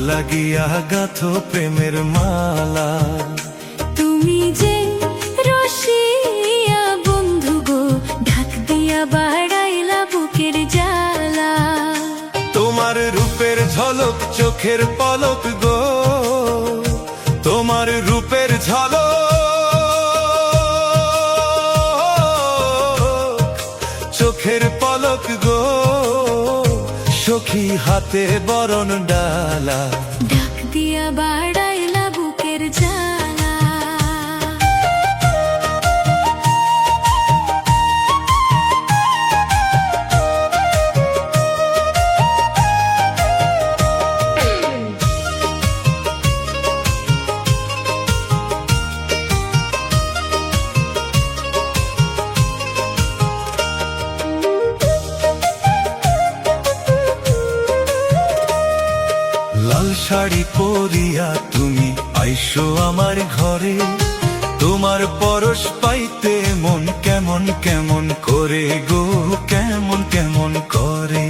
লাগিয়া গাথো প্রেমের মালা। তুমি যে রসিয়া বন্ধু গো, ঢাক দিয়া বাড়াইলা বুকের জ্বালা। তোমার রূপের ঝলক চোখের পলক গো, তোমার রূপের ঝলক চোখের পলক গো, সখী হাতে বরণ ডালা। ঢাক দিয়া বাড়াইলা বুকের জ্বালা। লাল শাড়ি পরিয়া তুমি আইসো আমার ঘরে, তোমার পরশ পাইতে মন কেমন কেমন করে গো, কেমন কেমন করে।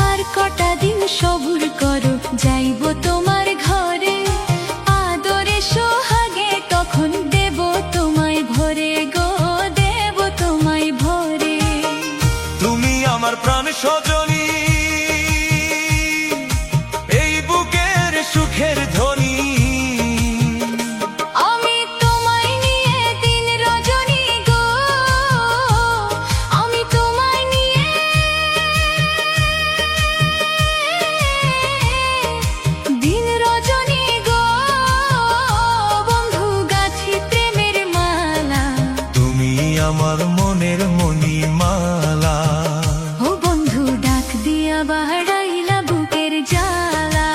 আর কটা দিন সবুর করো, যাইব তোমার ঘরে। আদরে সোহাগে তখন দেব তোমায় ভরে গো, দেব তোমায় ভরে। তুমি আমার প্রাণ সজনী, এই বুকের সুখের ধ্বনি। আমি তোমায় নিয়ে দিন রজনী গো, আমি তোমায় নিয়ে দিন রজনী গো, বন্ধু গাছি প্রেমের মালা। তুমি আমার মনের মণিমালা। ও বন্ধু ডাক দিয়া বাড়াইলা বুকের জ্বালা।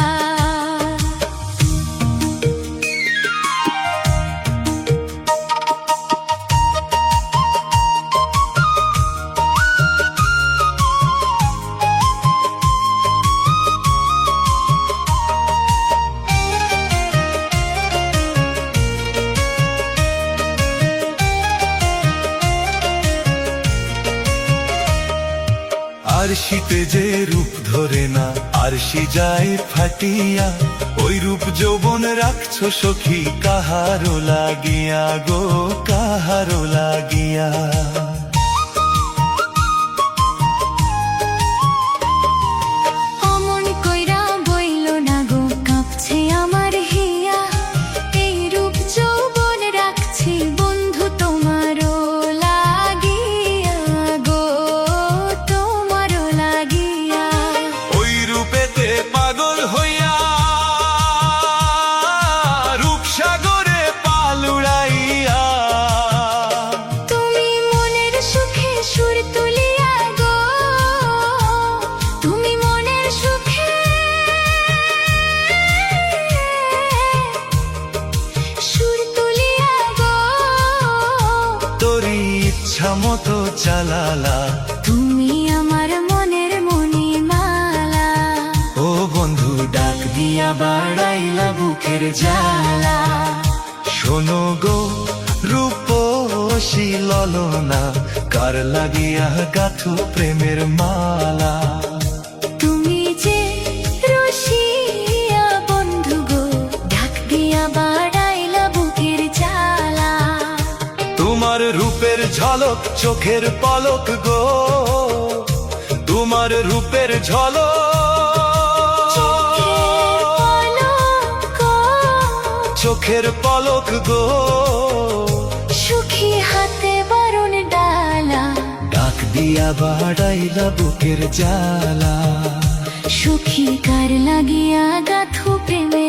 আরশিতে যে রূপ ধরে না, আরশি যায় ফাটিয়া। ওই রূপ যৌবন রাখছো সখী কাহারো লাগিয়া গো, কাহারো লাগিয়া। অমন কইরা বইল না গো, কাঁপছে আমার হিয়া। এই রূপ যৌবন রাখছি বন্ধু তোমারও লাগিয়া গো, তোমারও লাগিয়া। ওই রূপেতে পাগল হইয়া রূপসাগরে পাল উড়াইয়া। তুমি মনের সুখে সুর তুলিয়া গো, তুমি মনের সুখে সুর তুলিয়া গো, তোরই ইচ্ছা মতো চালালা। তুমি আমার মনের মণিমালা। ও বন্ধু ডাক দিয়া বাড়াইলা বুকের জ্বালা। শোনো গো রূপসী ললনা, কার লাগিয়া গাথো প্রেমের মালা। তুমি যে রসিয়া বন্ধু গো, ঢাক দিয়া বাড়াইলা বুকের জ্বালা। তোমার রূপের ঝলক চোখের পলক গো, তোমার রূপের ঝলক চোখের পলক গো, সুখী হাতে বরণ ডালা। ডাক দিয়া বাড়াইলা বুকের জ্বালা। সুখী কার লাগিয়া গাথো প্রেমে